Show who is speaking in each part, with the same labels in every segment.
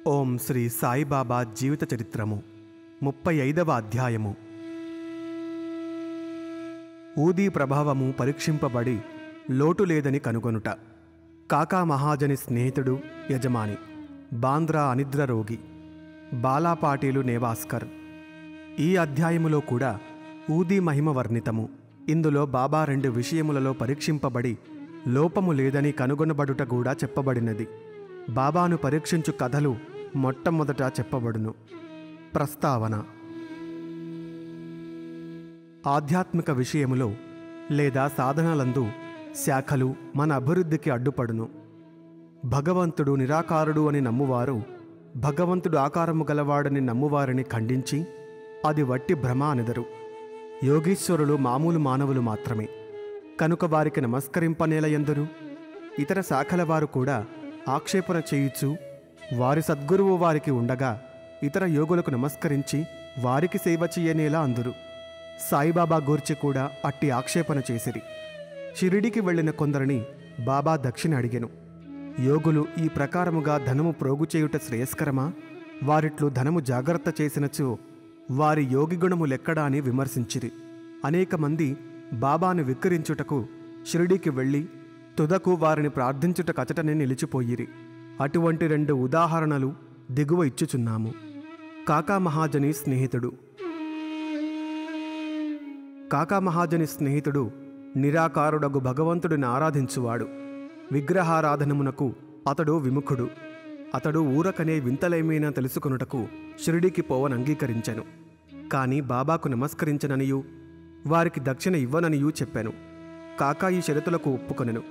Speaker 1: ఓం శ్రీ సాయిబాబా జీవిత చరిత్రము 35వ అధ్యాయము. ఊదీ ప్రభావము పరీక్షింపబడి లోటు లేదని కనుగొనుట. కాకా మహాజని స్నేహితుడు యజమాని, బాంద్రా అనిద్ర రోగి, బాలాపాటీలు నేవాస్కర్. ఈ అధ్యాయములో కూడా ఊదీ మహిమ వర్ణితము. ఇందులో బాబా 2 విషయములలో పరీక్షింపబడి లోపము లేదని కనుగొనబడుట కూడా చెప్పబడినది. బాబాను పరీక్షించు కథలు మొట్టమొదట చెప్పబడును. ప్రస్తావన: ఆధ్యాత్మిక విషయములో లేదా సాధనలందు శాఖలు మన అభివృద్ధికి అడ్డుపడును. భగవంతుడు నిరాకారుడు అని నమ్మువారు భగవంతుడు ఆకారము గలవాడని నమ్మువారిని ఖండించి అది వట్టి భ్రమ అనెదరు. యోగీశ్వరులు మామూలు మానవులు మాత్రమే కనుక వారికి నమస్కరింపనేలయందురు. ఇతర శాఖల వారు కూడా ఆక్షేపణ చేయుచు వారి సద్గురువు వారికి ఉండగా ఇతర యోగులకు నమస్కరించి వారికి సేవ చేయనేలా అందురు. సాయిబాబా గూర్చి కూడా అట్టి ఆక్షేపణ చేసిరి. షిరిడికి వెళ్లిన కొందరిని బాబా దక్షిణ అడిగెను. యోగులు ఈ ప్రకారముగా ధనము ప్రోగు చేయుట శ్రేయస్కరమా? వారిట్లు ధనము జాగ్రత్త చేసినచో వారి యోగి గుణము లెక్కడా అని విమర్శించిరి. అనేక మంది బాబాను విక్రించుటకు షిరిడికి వెళ్ళి తుదకు వారిని ప్రార్థించుట కచటనే నిలిచిపోయిరి. అటువంటి 2 ఉదాహరణలు దిగువ ఇచ్చుచున్నాము. కాకా మహాజని స్నేహితుడు. కాకా మహాజని స్నేహితుడు నిరాకారుడగు భగవంతుడిని ఆరాధించువాడు. విగ్రహారాధనమునకు అతడు విముఖుడు. అతడు ఊరకనే వింతలేమైనా తెలుసుకొనుటకు షిరిడీకి పోవనంగీకరించెను. కాని బాబాకు నమస్కరించననియూ వారికి దక్షిణ ఇవ్వననియూ చెప్పాను. కాకా ఈ షరతులకు ఒప్పుకొనెను.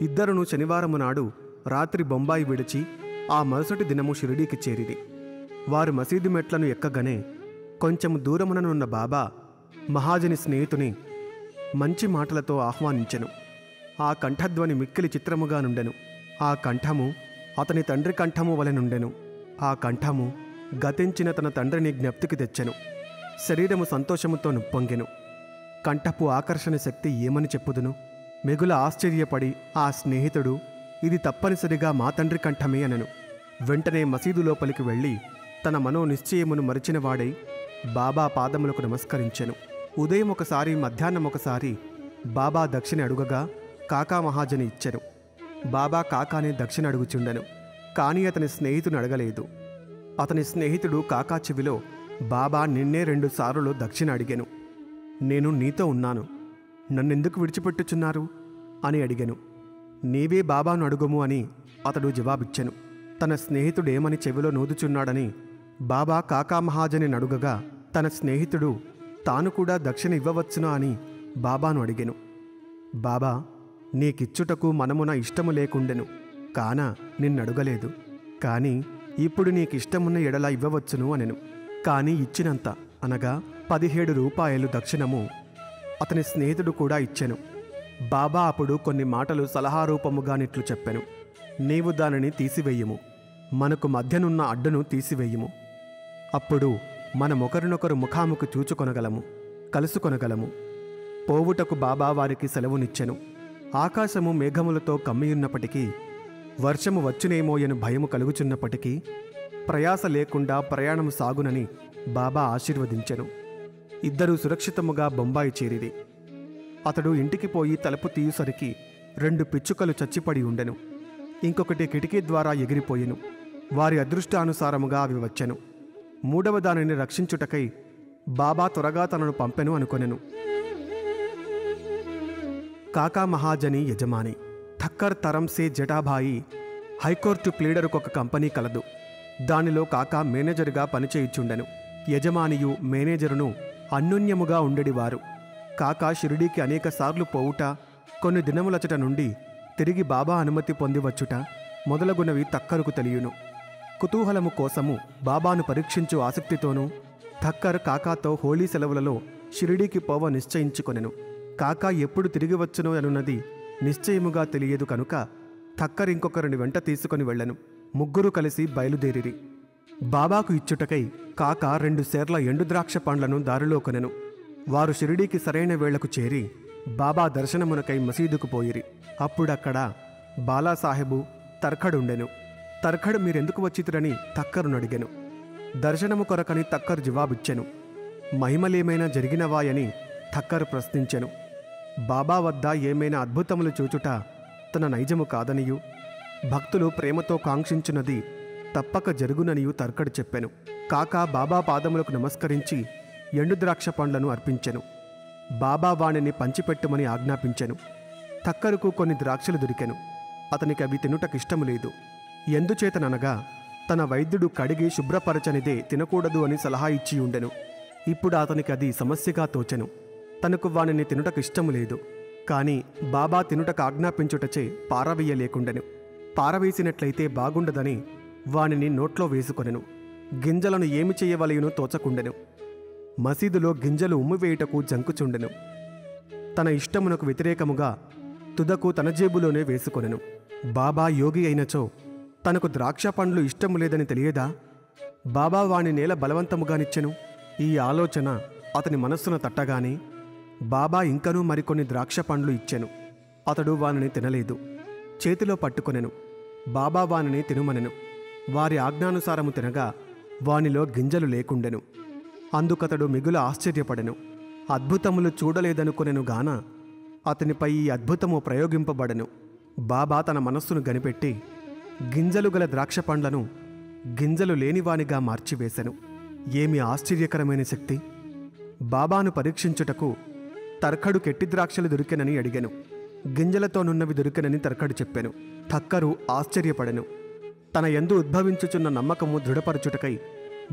Speaker 1: ఇద్దరును శనివారము నాడు రాత్రి బొంబాయి విడిచి ఆ మరుసటి దినము షిరిడీకి చేరిరి. వారు మసీదు మెట్లను ఎక్కగానే కొంచెం దూరముననున్న బాబా మహాజని స్నేహితుని మంచి మాటలతో ఆహ్వానించెను. ఆ కంఠధ్వని మిక్కిలి చిత్రముగా నుండెను. ఆ కంఠము అతని తండ్రి కంఠము వలె నుండెను. ఆ కంఠము గతించిన తన తండ్రిని జ్ఞప్తికి తెచ్చెను. శరీరము సంతోషముతో నుప్పొంగెను. కంఠపు ఆకర్షణ శక్తి ఏమని చెప్పుదును? మిగుల ఆశ్చర్యపడి ఆ స్నేహితుడు ఇది తప్పనిసరిగా మా తండ్రి కంఠమే అనెను. వెంటనే మసీదు లోపలికి వెళ్ళి తన మనో నిశ్చయమును మరిచినవాడై బాబా పాదములకు నమస్కరించెను. ఉదయం ఒకసారి, మధ్యాహ్నం ఒకసారి బాబా దక్షిణ అడుగగా కాకా మహాజని ఇచ్చెను. బాబా కాకానే దక్షిణ అడుగుచుండెను. కానీ అతని స్నేహితుని అడగలేదు. అతని స్నేహితుడు కాకా చెవిలో బాబా నిన్నే 2 సార్లు దక్షిణ అడిగెను. నేను నీతో ఉన్నాను, నన్నెందుకు విడిచిపెట్టుచున్నారు అని అడిగెను. నీవే బాబాను అడుగుము అని అతడు జవాబిచ్చెను. తన స్నేహితుడేమని చెవిలో నూదుచున్నాడని బాబా కాకా మహాజని అడుగగా తన స్నేహితుడు తాను కూడా దక్షిణ ఇవ్వవచ్చునా అని బాబాను అడిగెను. బాబా, నీకిచ్చుటకు మనమున ఇష్టము లేకుండెను కాన నిన్నడుగలేదు. కాని ఇప్పుడు నీకిష్టమున్న ఎడల ఇవ్వవచ్చును అనెను. కాని ఇచ్చినంత అనగా 17 రూపాయలు దక్షిణము అతని స్నేహితుడు కూడా ఇచ్చెను. బాబా అప్పుడు కొన్ని మాటలు సలహా రూపముగానిట్లు చెప్పెను. నీవు దానిని తీసివేయుము, మనకు మధ్యనున్న అడ్డును తీసివేయుము. అప్పుడు మనమొకరినొకరు ముఖాముఖి చూచుకొనగలము, కలుసుకొనగలము. పోవుటకు బాబా వారికి సెలవునిచ్చెను. ఆకాశము మేఘములతో కమ్మియున్నప్పటికీ, వర్షము వచ్చునేమోయని భయము కలుగుచున్నప్పటికీ ప్రయాస లేకుండా ప్రయాణము సాగునని బాబా ఆశీర్వదించెను. ఇద్దరూ సురక్షితముగా బొంబాయి చేరిరి. అతడు ఇంటికి పోయి తలుపు తీయుసరికి 2 పిచ్చుకలు చచ్చిపడి ఉండెను. ఇంకొకటి కిటికీ ద్వారా ఎగిరిపోయెను. వారి అదృష్టానుసారముగా అవి వచ్చెను. 3వ దానిని రక్షించుటకై బాబా త్వరగా తనను పంపెను అనుకొనెను. కాకా మహాజని యజమాని ఠక్కర్ తరంసే జటాభాయి హైకోర్టు ప్లీడరుకొక కంపెనీ కలదు. దానిలో కాకా మేనేజరుగా పనిచేయుచుండెను. యజమానియు మేనేజరును అన్యోన్యముగా ఉండేడివారు. కాకా షిరిడీకి అనేకసార్లు పోవుట, కొన్ని దినములచట నుండి తిరిగి బాబా అనుమతి పొందివచ్చుట మొదలగునవి తక్కరుకు తెలియను. కుతూహలము కోసము బాబాను పరీక్షించు ఆసక్తితోనూ ఠక్కర్ కాకాతో హోళీ సెలవులలో షిరిడీకి పోవ నిశ్చయించుకొనెను. కాకా ఎప్పుడు తిరిగి వచ్చునో అనున్నది నిశ్చయముగా తెలియదు కనుక ఠక్కర్ ఇంకొకరిని వెంట తీసుకొని వెళ్ళెను. ముగ్గురు కలిసి బయలుదేరిరి. బాబాకు ఇచ్చుటకై కాకా 2 సేర్ల ఎండు ద్రాక్ష పండ్లను దారిలో కొనెను. వారు షిరిడీకి సరైన వేళకు చేరి బాబా దర్శనమునకై మసీదుకు పోయిరి. అప్పుడక్కడ బాలాసాహెబు తర్ఖడుండెను. తర్ఖడ్ మీరెందుకు వచ్చితురని తక్కరును అడిగెను. దర్శనము కొరకని తక్కరు జవాబిచ్చెను. మహిమలేమైనా జరిగినవాయని తక్కరు ప్రశ్నించెను. బాబా వద్ద ఏమైనా అద్భుతములు చూచుట తన నైజము కాదనియు, భక్తులు ప్రేమతో కాంక్షించున్నది తప్పక జరుగుననియు తర్కడు చెప్పెను. కాకా బాబా పాదములకు నమస్కరించి ఎండు ద్రాక్ష పండ్లను అర్పించెను. బాబా వాణిని పంచిపెట్టుమని ఆజ్ఞాపించెను. తక్కరుకు కొన్ని ద్రాక్షలు దొరికెను. అతనికి అవి తినుటకిష్టము లేదు. ఎందుచేతననగా తన వైద్యుడు కడిగి శుభ్రపరచనిదే తినకూడదు అని సలహా ఇచ్చి ఉండెను. ఇప్పుడు అతనికి అది సమస్యగా తోచెను. తనకు వానిని తినుటకిష్టము లేదు. కాని బాబా తినుటకు ఆజ్ఞాపించుటచే పారవేయలేకుండెను. పారవేసినట్లయితే బాగుండదని వానిని నోట్లో వేసుకొనెను. గింజలను ఏమి చేయవలయునో తోచకుండెను. మసీదులో గింజలు ఉమ్మివేయుటకు జంకుచుండెను. తన ఇష్టమునకు వ్యతిరేకముగా తుదకు తన జేబులోనే వేసుకొనెను. బాబా యోగి అయినచో తనకు ద్రాక్ష పండ్లు ఇష్టము లేదని తెలియదా? బాబా వాని నేల బలవంతముగానిచ్చెను. ఈ ఆలోచన అతని మనస్సున తట్టగానే బాబా ఇంకనూ మరికొన్ని ద్రాక్ష పండ్లు ఇచ్చెను. అతడు వానిని తినలేదు. చేతిలో పట్టుకొనెను. బాబా వానిని తినుమనెను. వారి ఆజ్ఞానుసారము తినగా వానిలో గింజలు లేకుండెను. అందుకతడు మిగుల ఆశ్చర్యపడెను. అద్భుతములు చూడలేదనుకొనెను గాన అతనిపై ఈ అద్భుతము ప్రయోగింపబడెను. బాబా తన మనస్సును గనిపెట్టి గింజలు గల ద్రాక్ష పండ్లను గింజలు లేనివానిగా మార్చివేశెను. ఏమి ఆశ్చర్యకరమైన శక్తి! బాబాను పరీక్షించుటకు తర్కడు కెట్టి ద్రాక్షలు దొరికెనని అడిగెను. గింజలతోనున్నవి దొరికెనని తర్కడు చెప్పెను. తక్కరు ఆశ్చర్యపడెను. తన యందు ఉద్భవించుచున్న నమ్మకము దృఢపరచుటకై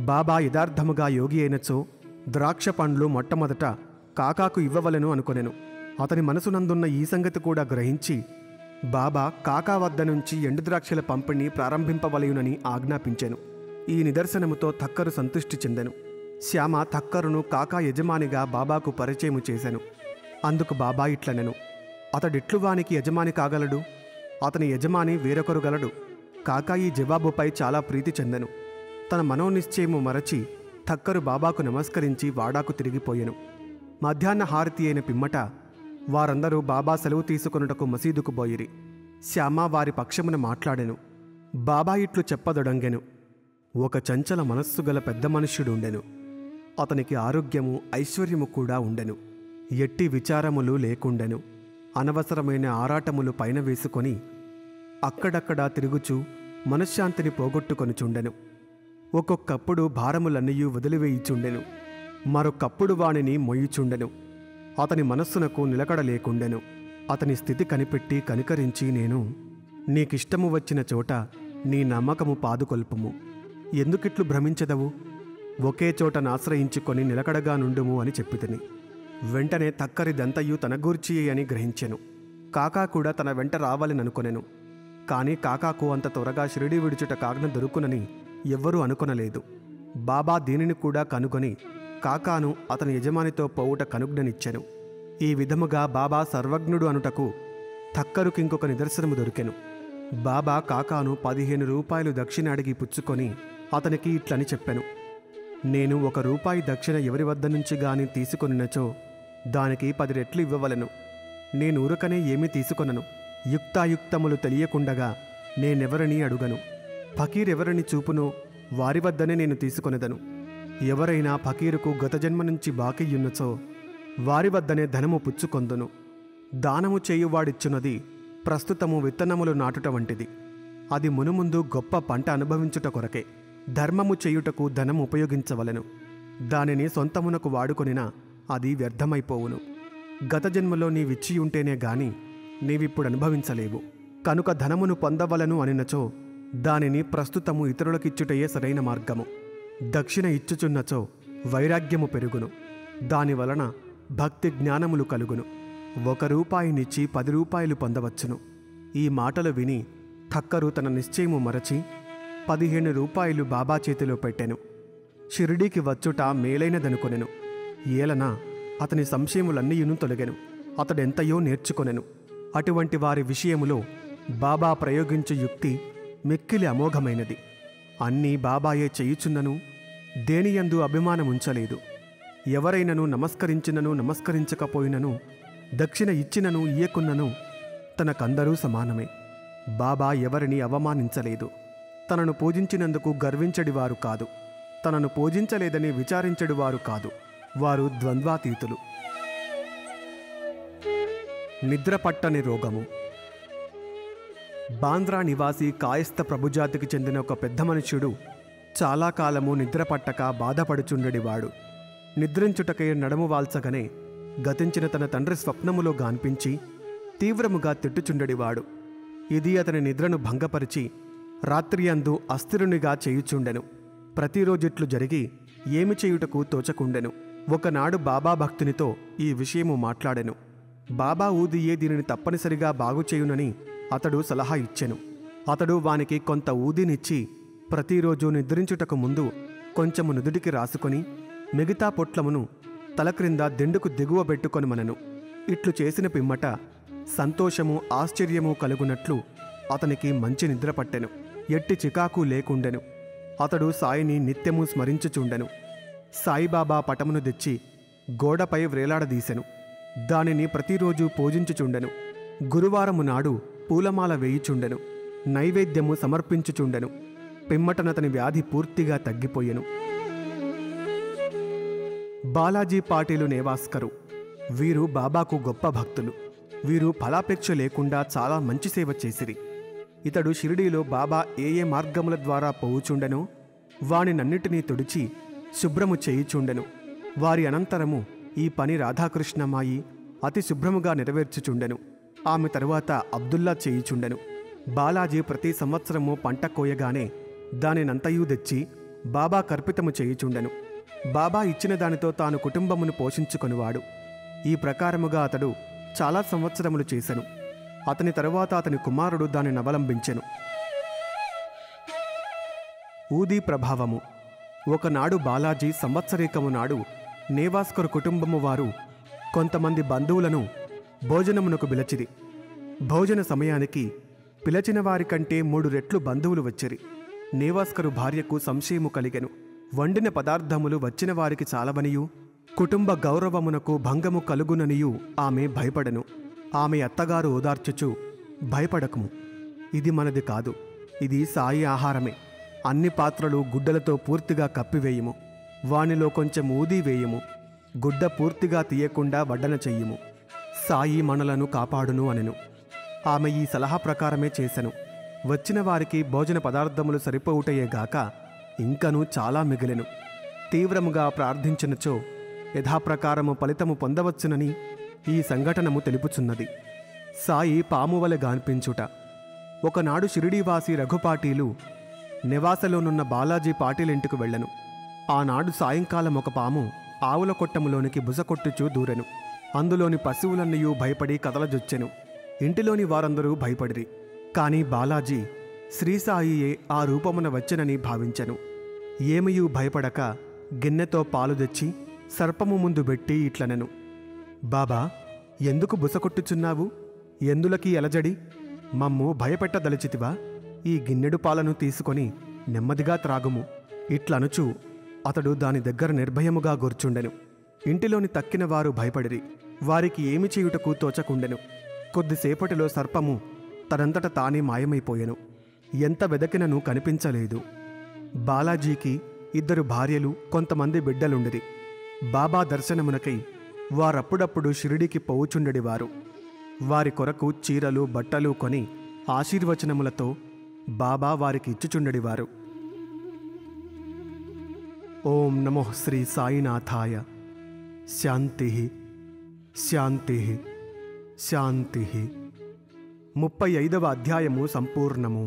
Speaker 1: బాబా యథార్థముగా యోగి అయినచో ద్రాక్ష పండ్లు మొట్టమొదట కాకాకు ఇవ్వవలెను అనుకొనెను. అతని మనసునందున్న ఈ సంగతి కూడా గ్రహించి బాబా కాకా వద్ద నుంచి ఎండు ద్రాక్షల పంపిణీ ప్రారంభింపవలయునని ఆజ్ఞాపించెను. ఈ నిదర్శనముతో తక్కరు సంతృష్టి చెందెను. శ్యామ తక్కరును కాకా యజమానిగా బాబాకు పరిచయము చేశెను. అందుకు బాబా ఇట్లనెను, అతడిట్లు వానికి యజమాని కాగలడు? అతని యజమాని వేరొకరు గలడు. కాకా ఈ జవాబుపై చాలా ప్రీతి చెందెను. తన మనోనిశ్చయము మరచి తక్కరు బాబాకు నమస్కరించి వాడాకు తిరిగిపోయెను. మధ్యాహ్న హారతి అయిన పిమ్మట వారందరూ బాబా సెలవు తీసుకొనుటకు మసీదుకు బోయిరి. శ్యామ వారి పక్షమున మాట్లాడెను. బాబా ఇట్లు చెప్పదొడంగెను. ఒక చంచల మనస్సు గల పెద్ద మనుష్యుడుండెను. అతనికి ఆరోగ్యము ఐశ్వర్యము కూడా ఉండెను. ఎట్టి విచారములు లేకుండెను. అనవసరమైన ఆరాటములు పైన వేసుకొని అక్కడక్కడా తిరుగుచూ మనశ్శాంతిని పోగొట్టుకొనుచుండెను. ఒక్కొక్కప్పుడు భారములన్నయూ వదిలివేయిచుండెను. మరొకప్పుడు వానిని మొయ్యుచుండెను. అతని మనస్సునకు నిలకడ లేకుండెను. అతని స్థితి కనిపెట్టి కనికరించి నేను, నీకిష్టము వచ్చిన చోట నీ నమ్మకము పాదుకొల్పుము. ఎందుకిట్లు భ్రమించదవు? ఒకే చోటనాశ్రయించుకొని నిలకడగా నుండుము అని చెప్పితిని. వెంటనే తక్కరిదంతయు తన గూర్చియే అని గ్రహించెను. కాకా కూడా తన వెంట రావాలననుకొనెను. కాని కాకాకు అంత త్వరగా షిరిడీ విడుచుట కాగ్న దొరుకునని ఎవ్వరూ అనుకొనలేదు. బాబా దీనిని కూడా కనుగొని కాకాను అతని యజమానితో పోవుట కనుజ్ఞనిచ్చెను. ఈ విధముగా బాబా సర్వజ్ఞుడు అనుటకు తక్కరుకింకొక నిదర్శనము దొరికెను. బాబా కాకాను 15 రూపాయలు దక్షిణ అడిగి పుచ్చుకొని అతనికి ఇట్లని చెప్పెను. నేను 1 రూపాయి దక్షిణ ఎవరి వద్ద నుంచి గాని తీసుకొనినచో దానికి 10 రెట్లు ఇవ్వవలెను. నేనూరకనే ఏమీ తీసుకొనను. యుక్తాయుక్తములు తెలియకుండగా నేనెవరిని అడుగను. ఫకీరెవరిని చూపునో వారి వద్దనే నేను తీసుకొనెదను. ఎవరైనా ఫకీరుకు గత జన్మ నుంచి బాకీయున్నచో వారి వద్దనే ధనము పుచ్చుకొందును. దానము చేయువాడిచ్చున్నది ప్రస్తుతము విత్తనములు నాటుట వంటిది. అది మునుముందు గొప్ప పంట అనుభవించుట కొరకే. ధర్మము చేయుటకు ధనము ఉపయోగించవలెను. దానిని సొంతమునకు వాడుకొనినా అది వ్యర్థమైపోవును. గత జన్మలో నీవిచ్చియుంటేనే గాని నీవిప్పుడు అనుభవించలేవు. కనుక ధనమును పొందవలను అనినచో దానిని ప్రస్తుతము ఇతరులకిచ్చుటయే సరైన మార్గము. దక్షిణ ఇచ్చుచున్నచో వైరాగ్యము పెరుగును. దానివలన భక్తి జ్ఞానములు కలుగును. 1 రూపాయినిచ్చి 10 రూపాయలు పొందవచ్చును. ఈ మాటలు విని ఠక్కరు తన నిశ్చయము మరచి 15 రూపాయలు బాబా చేతిలో పెట్టెను. షిరిడీకి వచ్చుట మేలైనదనుకొనెను. ఏలన అతని సంశయములన్నీయును తొలగెను. అతడెంతయో నేర్చుకొనెను. అటువంటి వారి విషయములో బాబా ప్రయోగించు యుక్తి మిక్కిలి అమోఘమైనది. అన్నీ బాబాయే చేయుచున్నను దేనియందు అభిమానముంచలేదు. ఎవరైనను నమస్కరించినను నమస్కరించకపోయినను దక్షిణ ఇచ్చినను ఇయ్యకున్నను తనకందరూ సమానమే. బాబా ఎవరిని అవమానించలేదు. తనను పూజించినందుకు గర్వించడివారు కాదు, తనను పూజించలేదని విచారించడివారు కాదు. వారు ద్వంద్వాతీతులు. నిద్రపట్టని రోగము. బాంద్రా నివాసి కాయస్థ ప్రభుజాతికి చెందిన ఒక పెద్ద మనుష్యుడు చాలా కాలము నిద్రపట్టక బాధపడుచుండెడివాడు. నిద్రించుటకై నడుము వాల్చగనే గతించిన తన తండ్రి స్వప్నములో గాన్పించి తీవ్రముగా తిట్టుచుండెడివాడు. ఇది అతని నిద్రను భంగపరిచి రాత్రియందు అస్థిరునిగా చేయుచుండెను. ప్రతిరోజిట్లు జరిగి ఏమి చేయుటకు తోచకుండెను. ఒకనాడు బాబా భక్తునితో ఈ విషయము మాట్లాడెను. బాబా ఊదియే దీనిని తప్పనిసరిగా బాగుచేయునని అతడు సలహా ఇచ్చెను. అతడు వానికి కొంత ఊదినిచ్చి ప్రతిరోజు నిద్రించుటకు ముందు కొంచెము నుదుటికి రాసుకొని మిగతా పొట్లమును తల క్రింద దిండుకు దిగువ పెట్టుకొనిమనెను. ఇట్లు చేసిన పిమ్మట సంతోషము ఆశ్చర్యము కలుగునట్లు అతనికి మంచి నిద్ర పట్టెను. ఎట్టి చికాకు లేకుండెను. అతడు సాయిని నిత్యము స్మరించుచుండెను. సాయిబాబా పటమును తెచ్చి గోడపై వ్రేలాడదీసెను. దానిని ప్రతిరోజు పూజించుచుండెను. గురువారము నాడు పూలమాల వేయుచుండెను. నైవేద్యము సమర్పించుచుండెను. పిమ్మటనతని వ్యాధి పూర్తిగా తగ్గిపోయెను. బాలాజీ పాటీలు నేవాస్కరు. వీరు బాబాకు గొప్ప భక్తులు. వీరు ఫలాపేక్ష లేకుండా చాలా మంచి సేవ చేసిరి. ఇతడు షిరిడీలో బాబా ఏ ఏ మార్గముల ద్వారా పోవుచుండెనో వానినన్నిటినీ తుడిచి శుభ్రము చేయుచుండెను. వారి అనంతరము ఈ పని రాధాకృష్ణమాయి అతి శుభ్రముగా నెరవేర్చుచుండెను. ఆమె తరువాత అబ్దుల్లా చేయుచుండెను. బాలాజీ ప్రతి సంవత్సరము పంట కోయగానే దానినంతయూ తెచ్చి బాబా కర్పితము చేయుచుండెను. బాబా ఇచ్చిన దానితో తాను కుటుంబమును పోషించుకొనివాడు. ఈ ప్రకారముగా అతడు చాలా సంవత్సరములు చేసెను. అతని తరువాత అతని కుమారుడు దానిని అవలంబించెను. ఊదీ ప్రభావము. ఒకనాడు బాలాజీ సంవత్సరీకము నాడు నేవాస్కర్ కుటుంబము వారు కొంతమంది బంధువులను భోజనమునకు పిలచిరి. భోజన సమయానికి పిలచిన వారి కంటే 3 రెట్లు బంధువులు వచ్చిరి. నేవాస్కరు భార్యకు సంశయము కలిగెను. వండిన పదార్థములు వచ్చిన వారికి చాలవనియు కుటుంబ గౌరవమునకు భంగము కలుగుననియు ఆమె భయపడెను. ఆమె అత్తగారు ఓదార్చుచు, భయపడకము, ఇది మనది కాదు, ఇది సాయి ఆహారమే. అన్ని పాత్రలు గుడ్డలతో పూర్తిగా కప్పివేయుము. వానిలో కొంచెం ఊదీ వేయుము. గుడ్డ పూర్తిగా తీయకుండా వడ్డన చెయ్యుము. సాయి మనలను కాపాడును అనెను. ఆమె ఈ సలహా ప్రకారమే చేసెను. వచ్చిన వారికి భోజన పదార్థములు సరిపోవుటయేగాక ఇంకనూ చాలా మిగిలెను. తీవ్రముగా ప్రార్థించినచో యథాప్రకారము ఫలితము పొందవచ్చునని ఈ సంఘటనము తెలుపుచున్నది. సాయి పామువలె గాన్పించుట. ఒకనాడు షిరిడీవాసి రఘుపాటీలు నివాసలోనున్న బాలాజీ పాటీలింటికి వెళ్ళెను. ఆనాడు సాయంకాలం ఒక పాము ఆవుల కొట్టములోనికి బుసకొట్టుచూ దూరెను. అందులోని పశువులన్నయూ భయపడి కదలజొచ్చెను. ఇంటిలోని వారందరూ భయపడిరి. కాని బాలాజీ శ్రీసాయియే ఆ రూపమున వచ్చెనని భావించెను. ఏమయూ భయపడక గిన్నెతో పాలు తెచ్చి సర్పము ముందు పెట్టి ఇట్లనెను, బాబా, ఎందుకు బుసకొట్టుచున్నావు? ఎందులకి ఎలజడి? మమ్ము భయపెట్టదలిచితివా? ఈ గిన్నెడు పాలను తీసుకొని నెమ్మదిగా త్రాగుము. ఇట్లనుచు అతడు దాని దగ్గర నిర్భయముగా గూర్చుండెను. ఇంటిలోని తక్కిన వారు భయపడిరి. వారికి ఏమి చేయుటకు తోచకుండెను. కొద్దిసేపటిలో సర్పము తనంతట తానే మాయమైపోయెను. ఎంత వెదకినను కనిపించలేదు. బాలాజీకి 2 భార్యలు, కొంతమంది బిడ్డలుండిరి. బాబా దర్శనమునకై వారప్పుడప్పుడు షిరిడీకి పోవుచుండెడివారు. వారి కొరకు చీరలు, బట్టలు కొని ఆశీర్వచనములతో బాబా వారికి ఇచ్చుచుండెడివారు. ఓం నమో శ్రీ సాయినాథాయ. శాంతి శాంతి శాంతి. 35వ అధ్యాయము సంపూర్ణము.